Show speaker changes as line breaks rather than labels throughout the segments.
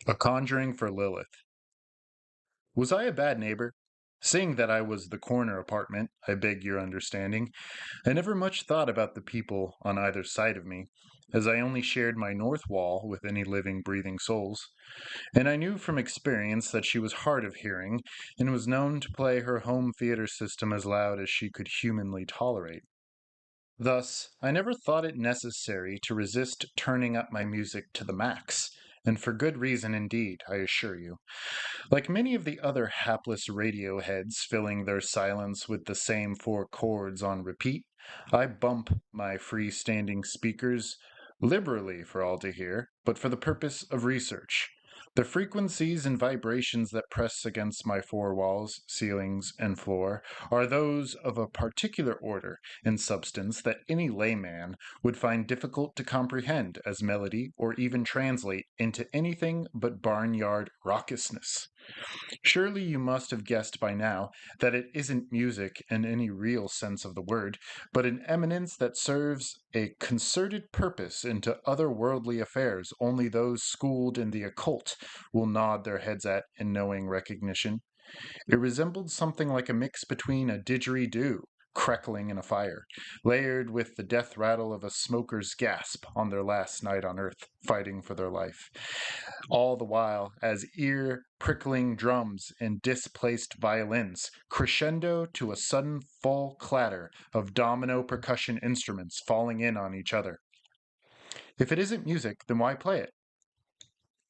A Conjuring for Lilith. Was I a bad neighbor? Seeing that I was the corner apartment, I beg your understanding, I never much thought about the people on either side of me, as I only shared my north wall with any living, breathing souls, and I knew from experience that she was hard of hearing and was known to play her home theater system as loud as she could humanly tolerate. Thus, I never thought it necessary to resist turning up my music to the max, and for good reason indeed, I assure you. Like many of the other hapless radio heads filling their silence with the same four chords on repeat, I bump my freestanding speakers liberally for all to hear, but for the purpose of research. The frequencies and vibrations that press against my four walls, ceilings, and floor are those of a particular order and substance that any layman would find difficult to comprehend as melody or even translate into anything but barnyard raucousness. Surely you must have guessed by now that it isn't music in any real sense of the word, but an eminence that serves a concerted purpose into otherworldly affairs only those schooled in the occult will nod their heads at in knowing recognition. It resembled something like a mix between a didgeridoo crackling in a fire, layered with the death rattle of a smoker's gasp on their last night on earth, fighting for their life. All the while, as ear prickling drums and displaced violins crescendo to a sudden full clatter of domino percussion instruments falling in on each other. If it isn't music, then why play it?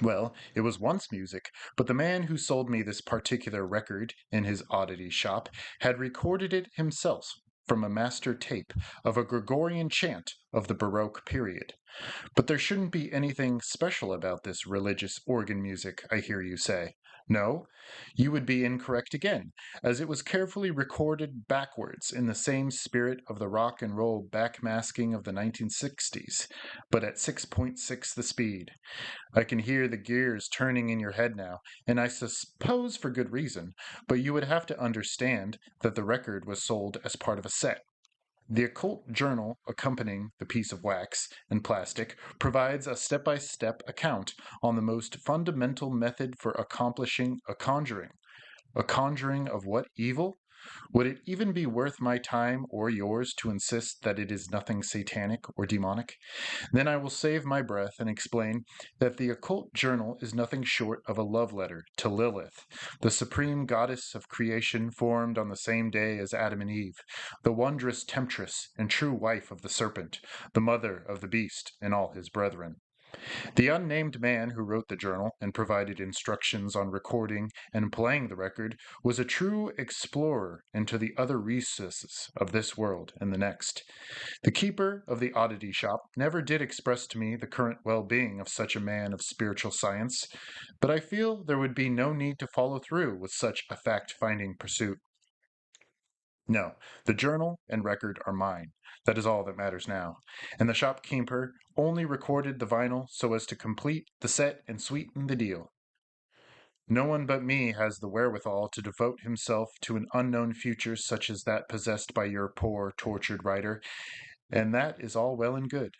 Well, it was once music, but the man who sold me this particular record in his oddity shop had recorded it himself from a master tape of a Gregorian chant of the Baroque period. But there shouldn't be anything special about this religious organ music, I hear you say. No, you would be incorrect again, as it was carefully recorded backwards in the same spirit of the rock and roll backmasking of the 1960s, but at 6.6 the speed. I can hear the gears turning in your head now, and I suppose for good reason, but you would have to understand that the record was sold as part of a set. The occult journal accompanying the piece of wax and plastic provides a step by step account on the most fundamental method for accomplishing a conjuring. A conjuring of what evil? Would it even be worth my time or yours to insist that it is nothing satanic or demonic? Then I will save my breath and explain that the occult journal is nothing short of a love letter to Lilith, the supreme goddess of creation formed on the same day as Adam and Eve, the wondrous temptress and true wife of the serpent, the mother of the beast and all his brethren. The unnamed man who wrote the journal and provided instructions on recording and playing the record was a true explorer into the other recesses of this world and the next. The keeper of the oddity shop never did express to me the current well being of such a man of spiritual science, but I feel there would be no need to follow through with such a fact finding pursuit. No, the journal and record are mine. That is all that matters now. And the shopkeeper only recorded the vinyl so as to complete the set and sweeten the deal. No one but me has the wherewithal to devote himself to an unknown future such as that possessed by your poor, tortured writer, and that is all well and good.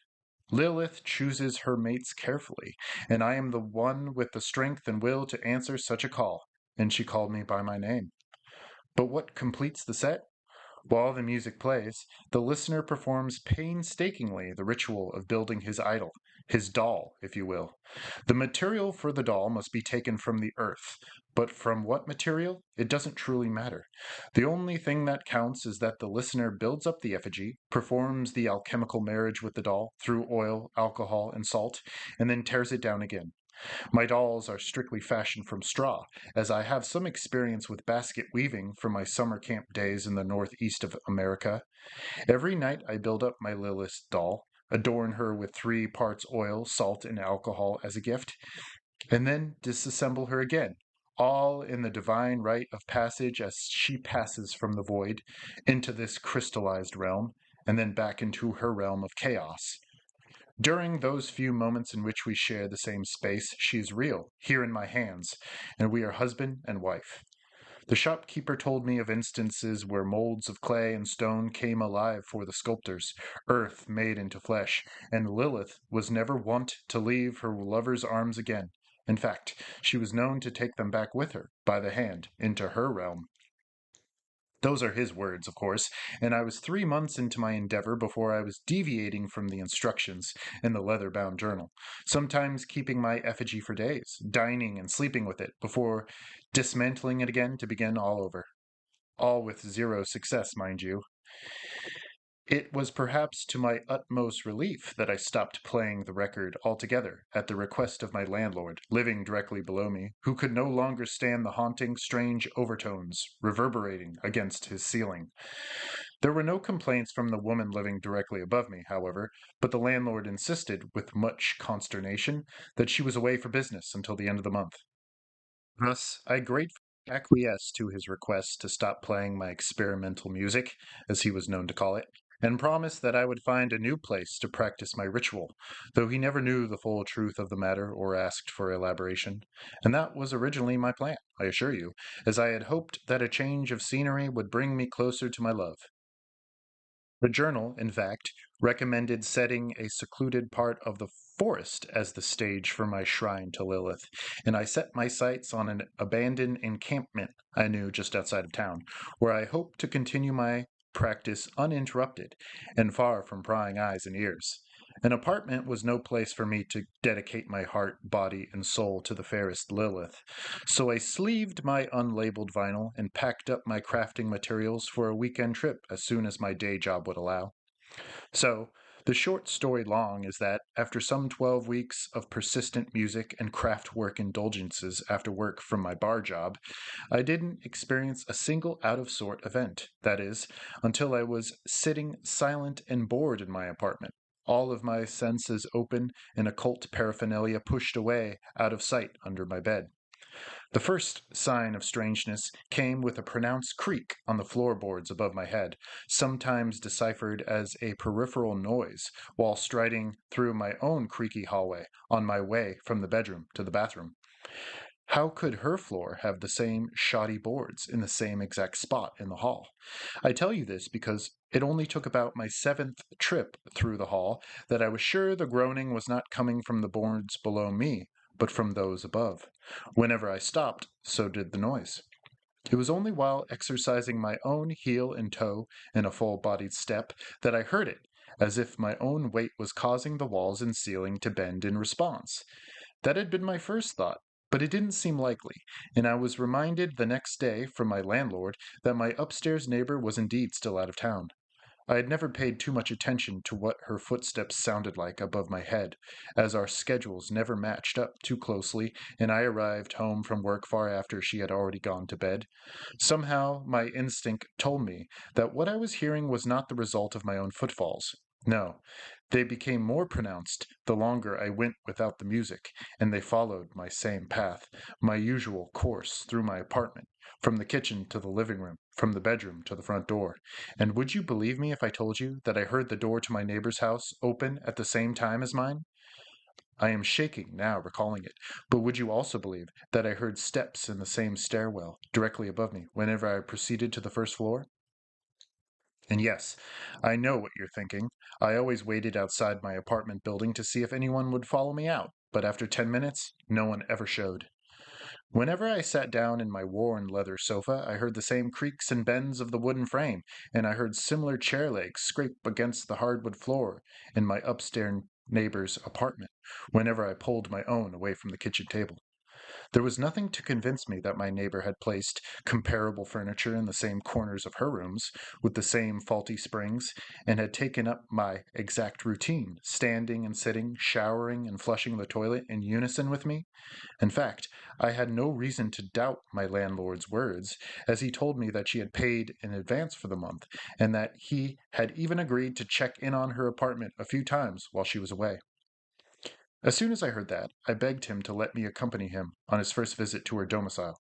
Lilith chooses her mates carefully, and I am the one with the strength and will to answer such a call. And she called me by my name. But what completes the set? While the music plays, the listener performs painstakingly the ritual of building his idol, his doll, if you will. The material for the doll must be taken from the earth, but from what material, it doesn't truly matter. The only thing that counts is that the listener builds up the effigy, performs the alchemical marriage with the doll through oil, alcohol, and salt, and then tears it down again. My dolls are strictly fashioned from straw, as I have some experience with basket weaving from my summer camp days in the northeast of America. Every night I build up my Lilith doll, adorn her with 3 parts oil, salt, and alcohol as a gift, and then disassemble her again, all in the divine rite of passage as she passes from the void into this crystallized realm, and then back into her realm of chaos. During those few moments in which we share the same space, she is real, here in my hands, and we are husband and wife. The shopkeeper told me of instances where molds of clay and stone came alive for the sculptors, earth made into flesh, and Lilith was never wont to leave her lover's arms again. In fact, she was known to take them back with her, by the hand, into her realm. Those are his words, of course, and I was 3 months into my endeavor before I was deviating from the instructions in the leather bound journal, sometimes keeping my effigy for days, dining and sleeping with it, before dismantling it again to begin all over. All with zero success, mind you. It was perhaps to my utmost relief that I stopped playing the record altogether at the request of my landlord, living directly below me, who could no longer stand the haunting, strange overtones reverberating against his ceiling. There were no complaints from the woman living directly above me, however, but the landlord insisted, with much consternation, that she was away for business until the end of the month. Thus, I gratefully acquiesced to his request to stop playing my experimental music, as he was known to call it, and promised that I would find a new place to practice my ritual, though he never knew the full truth of the matter or asked for elaboration. And that was originally my plan, I assure you, as I had hoped that a change of scenery would bring me closer to my love. The journal, in fact, recommended setting a secluded part of the forest as the stage for my shrine to Lilith, and I set my sights on an abandoned encampment I knew just outside of town, where I hoped to continue my practice uninterrupted and far from prying eyes and ears. An apartment was no place for me to dedicate my heart, body, and soul to the fairest Lilith, so I sleeved my unlabeled vinyl and packed up my crafting materials for a weekend trip as soon as my day job would allow. So, the short story long is that, after some 12 weeks of persistent music and craft work indulgences after work from my bar job, I didn't experience a single out of sort event. That is, until I was sitting silent and bored in my apartment, all of my senses open and occult paraphernalia pushed away out of sight under my bed. The first sign of strangeness came with a pronounced creak on the floorboards above my head, sometimes deciphered as a peripheral noise, while striding through my own creaky hallway on my way from the bedroom to the bathroom. How could her floor have the same shoddy boards in the same exact spot in the hall? I tell you this because it only took about my seventh trip through the hall that I was sure the groaning was not coming from the boards below me, but from those above. Whenever I stopped, so did the noise. It was only while exercising my own heel and toe in a full bodied step that I heard it, as if my own weight was causing the walls and ceiling to bend in response. That had been my first thought, but it didn't seem likely, and I was reminded the next day from my landlord that my upstairs neighbor was indeed still out of town. I had never paid too much attention to what her footsteps sounded like above my head, as our schedules never matched up too closely, and I arrived home from work far after she had already gone to bed. Somehow, my instinct told me that what I was hearing was not the result of my own footfalls. No, they became more pronounced the longer I went without the music, and they followed my same path, my usual course through my apartment, from the kitchen to the living room, from the bedroom to the front door. And would you believe me if I told you that I heard the door to my neighbor's house open at the same time as mine? I am shaking now recalling it, but would you also believe that I heard steps in the same stairwell directly above me whenever I proceeded to the first floor? And yes, I know what you're thinking. I always waited outside my apartment building to see if anyone would follow me out, but after 10 minutes, no one ever showed. Whenever I sat down in my worn leather sofa, I heard the same creaks and bends of the wooden frame, and I heard similar chair legs scrape against the hardwood floor in my upstairs neighbor's apartment whenever I pulled my own away from the kitchen table. There was nothing to convince me that my neighbor had placed comparable furniture in the same corners of her rooms, with the same faulty springs, and had taken up my exact routine, standing and sitting, showering and flushing the toilet in unison with me. In fact, I had no reason to doubt my landlord's words, as he told me that she had paid in advance for the month, and that he had even agreed to check in on her apartment a few times while she was away. As soon as I heard that, I begged him to let me accompany him on his first visit to her domicile,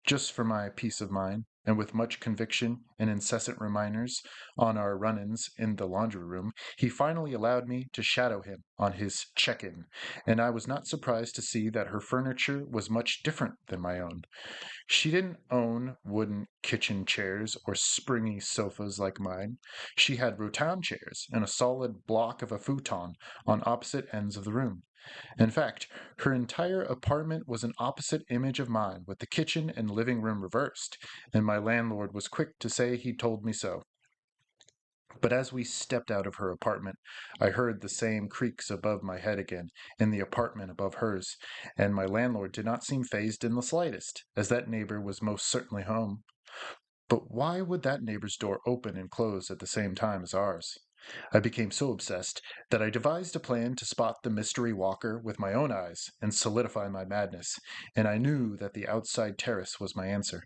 just for my peace of mind, and with much conviction and incessant reminders on our run ins in the laundry room, he finally allowed me to shadow him on his check in, and I was not surprised to see that her furniture was much different than my own. She didn't own wooden kitchen chairs or springy sofas like mine. She had rattan chairs and a solid block of a futon on opposite ends of the room. In fact, her entire apartment was an opposite image of mine, with the kitchen and living room reversed, and my landlord was quick to say he told me so. But as we stepped out of her apartment, I heard the same creaks above my head again, in the apartment above hers, and my landlord did not seem fazed in the slightest, as that neighbor was most certainly home. But why would that neighbor's door open and close at the same time as ours? I became so obsessed that I devised a plan to spot the mystery walker with my own eyes and solidify my madness, and I knew that the outside terrace was my answer.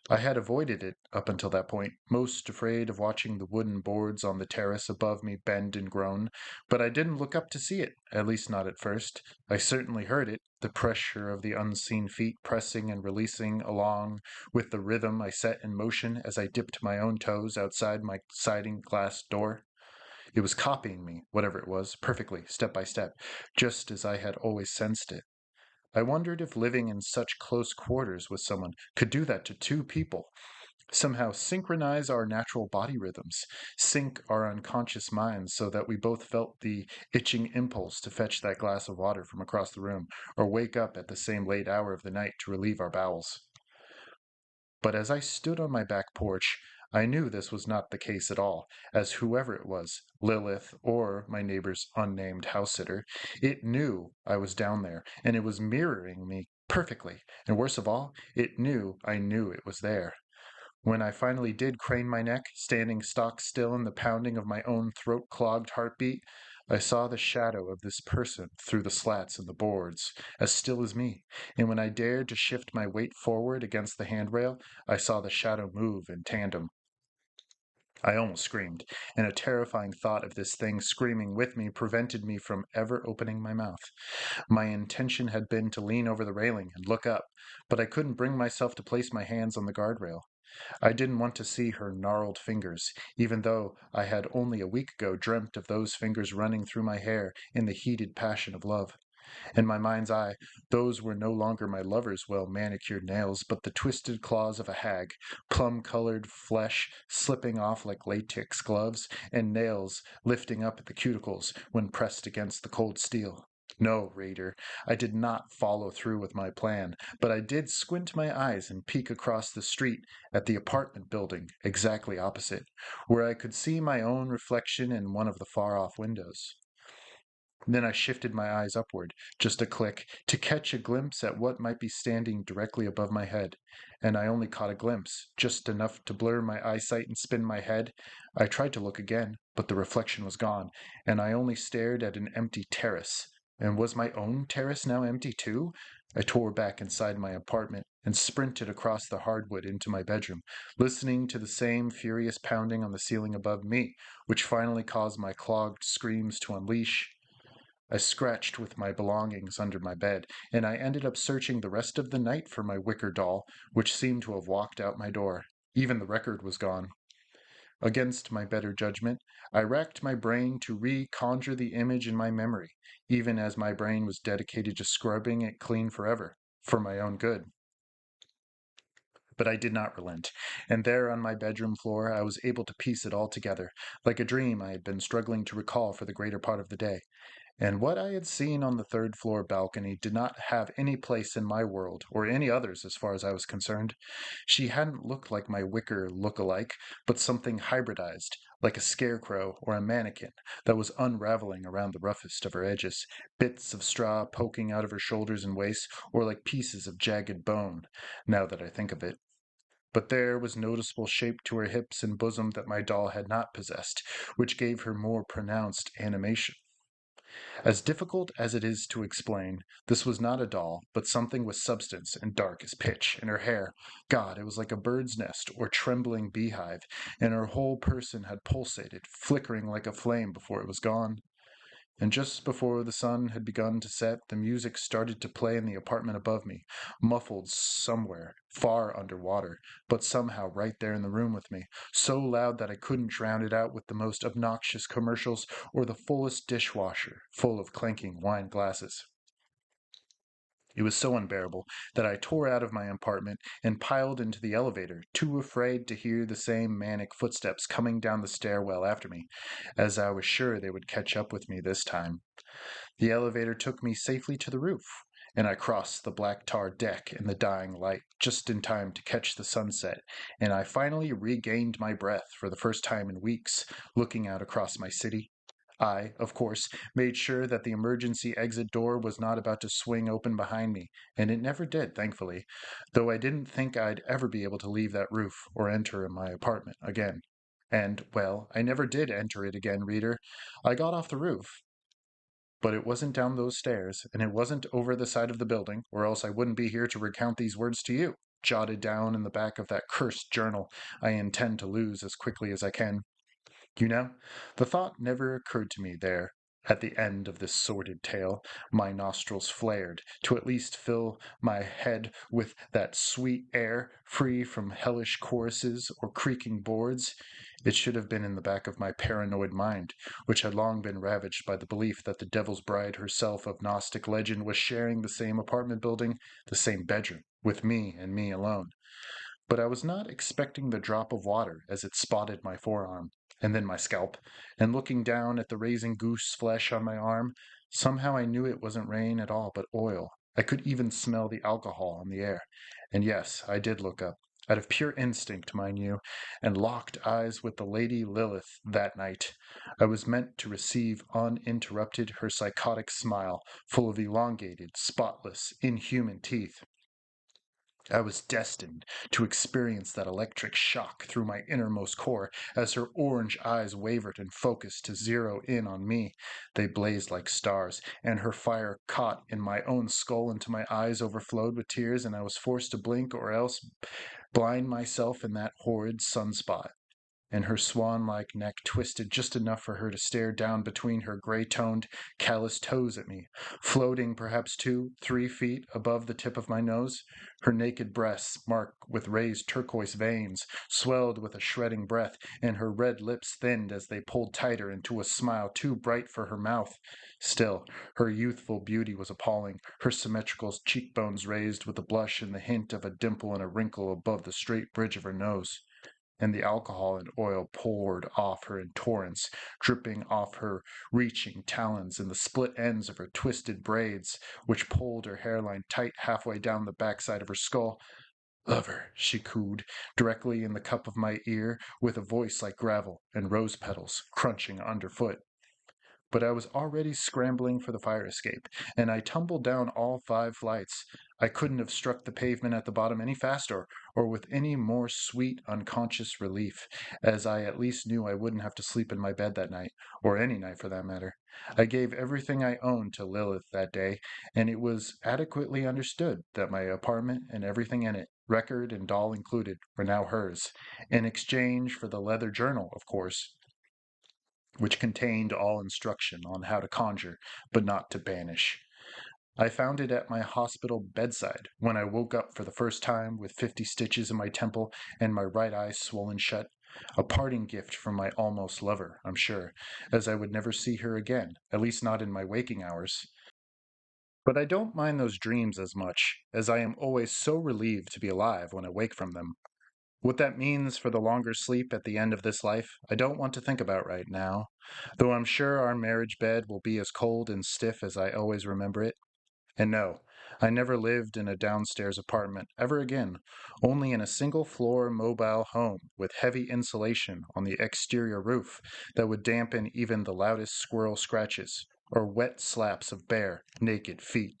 I had avoided it up until that point, most afraid of watching the wooden boards on the terrace above me bend and groan, but I didn't look up to see it, at least not at first. I certainly heard it, the pressure of the unseen feet pressing and releasing along with the rhythm I set in motion as I dipped my own toes outside my sliding glass door. It was copying me, whatever it was, perfectly, step by step, just as I had always sensed it. I wondered if living in such close quarters with someone could do that to two people, somehow synchronize our natural body rhythms, sync our unconscious minds so that we both felt the itching impulse to fetch that glass of water from across the room, or wake up at the same late hour of the night to relieve our bowels. But as I stood on my back porch, I knew this was not the case at all, as whoever it was, Lilith or my neighbor's unnamed house sitter, it knew I was down there, and it was mirroring me perfectly, and worst of all, it knew I knew it was there. When I finally did crane my neck, standing stock still in the pounding of my own throat-clogged heartbeat, I saw the shadow of this person through the slats in the boards, as still as me, and when I dared to shift my weight forward against the handrail, I saw the shadow move in tandem. I almost screamed, and a terrifying thought of this thing screaming with me prevented me from ever opening my mouth. My intention had been to lean over the railing and look up, but I couldn't bring myself to place my hands on the guardrail. I didn't want to see her gnarled fingers, even though I had only a week ago dreamt of those fingers running through my hair in the heated passion of love. In my mind's eye, those were no longer my lover's well manicured nails, but the twisted claws of a hag, plum colored flesh slipping off like latex gloves, and nails lifting up at the cuticles when pressed against the cold steel. No, reader, I did not follow through with my plan, but I did squint my eyes and peek across the street at the apartment building exactly opposite, where I could see my own reflection in one of the far off windows. Then I shifted my eyes upward, just a click, to catch a glimpse at what might be standing directly above my head, and I only caught a glimpse, just enough to blur my eyesight and spin my head. I tried to look again, but the reflection was gone, and I only stared at an empty terrace. And was my own terrace now empty too? I tore back inside my apartment and sprinted across the hardwood into my bedroom, listening to the same furious pounding on the ceiling above me, which finally caused my clogged screams to unleash. I scratched with my belongings under my bed, and I ended up searching the rest of the night for my wicker doll, which seemed to have walked out my door. Even the record was gone. Against my better judgment, I racked my brain to reconjure the image in my memory, even as my brain was dedicated to scrubbing it clean forever, for my own good. But I did not relent, and there on my bedroom floor I was able to piece it all together, like a dream I had been struggling to recall for the greater part of the day. And what I had seen on the third floor balcony did not have any place in my world, or any others as far as I was concerned. She hadn't looked like my wicker look-alike, but something hybridized, like a scarecrow or a mannequin, that was unraveling around the roughest of her edges, bits of straw poking out of her shoulders and waist, or like pieces of jagged bone, now that I think of it. But there was noticeable shape to her hips and bosom that my doll had not possessed, which gave her more pronounced animation. As difficult as it is to explain, this was not a doll, but something with substance and dark as pitch, and her hair, God, it was like a bird's nest or trembling beehive, and her whole person had pulsated, flickering like a flame before it was gone. And just before the sun had begun to set, the music started to play in the apartment above me, muffled somewhere, far underwater, but somehow right there in the room with me, so loud that I couldn't drown it out with the most obnoxious commercials or the fullest dishwasher full of clanking wine glasses. It was so unbearable that I tore out of my apartment and piled into the elevator, too afraid to hear the same manic footsteps coming down the stairwell after me, as I was sure they would catch up with me this time. The elevator took me safely to the roof, and I crossed the black tar deck in the dying light just in time to catch the sunset, and I finally regained my breath for the first time in weeks, looking out across my city. I, of course, made sure that the emergency exit door was not about to swing open behind me, and it never did, thankfully, though I didn't think I'd ever be able to leave that roof or enter my apartment again. And, well, I never did enter it again, reader. I got off the roof, but it wasn't down those stairs, and it wasn't over the side of the building, or else I wouldn't be here to recount these words to you, jotted down in the back of that cursed journal I intend to lose as quickly as I can. You know, the thought never occurred to me there. At the end of this sordid tale, my nostrils flared to at least fill my head with that sweet air, free from hellish choruses or creaking boards. It should have been in the back of my paranoid mind, which had long been ravaged by the belief that the Devil's Bride herself of Gnostic legend was sharing the same apartment building, the same bedroom, with me and me alone. But I was not expecting the drop of water as it spotted my forearm, and then my scalp, and looking down at the raising goose flesh on my arm, somehow I knew it wasn't rain at all but oil. I could even smell the alcohol in the air. And yes, I did look up, out of pure instinct, mind you, and locked eyes with the Lady Lilith that night. I was meant to receive uninterrupted her psychotic smile, full of elongated, spotless, inhuman teeth. I was destined to experience that electric shock through my innermost core as her orange eyes wavered and focused to zero in on me. They blazed like stars, and her fire caught in my own skull until my eyes overflowed with tears and I was forced to blink or else blind myself in that horrid sunspot, and her swan-like neck twisted just enough for her to stare down between her gray-toned, calloused toes at me, floating perhaps 2, 3 feet above the tip of my nose. Her naked breasts, marked with raised turquoise veins, swelled with a shredding breath, and her red lips thinned as they pulled tighter into a smile too bright for her mouth. Still, her youthful beauty was appalling, her symmetrical cheekbones raised with a blush and the hint of a dimple and a wrinkle above the straight bridge of her nose, and the alcohol and oil poured off her in torrents, dripping off her reaching talons and the split ends of her twisted braids, which pulled her hairline tight halfway down the backside of her skull. "Lover," she cooed, directly in the cup of my ear, with a voice like gravel and rose petals crunching underfoot. But I was already scrambling for the fire escape, and I tumbled down all 5 flights. I couldn't have struck the pavement at the bottom any faster, or with any more sweet, unconscious relief, as I at least knew I wouldn't have to sleep in my bed that night, or any night for that matter. I gave everything I owned to Lilith that day, and it was adequately understood that my apartment and everything in it, record and doll included, were now hers, in exchange for the leather journal, of course, which contained all instruction on how to conjure, but not to banish. I found it at my hospital bedside when I woke up for the first time with 50 stitches in my temple and my right eye swollen shut. A parting gift from my almost lover, I'm sure, as I would never see her again, at least not in my waking hours. But I don't mind those dreams as much, as I am always so relieved to be alive when I wake from them. What that means for the longer sleep at the end of this life, I don't want to think about right now, though I'm sure our marriage bed will be as cold and stiff as I always remember it. And no, I never lived in a downstairs apartment ever again, only in a single floor mobile home with heavy insulation on the exterior roof that would dampen even the loudest squirrel scratches or wet slaps of bare, naked feet.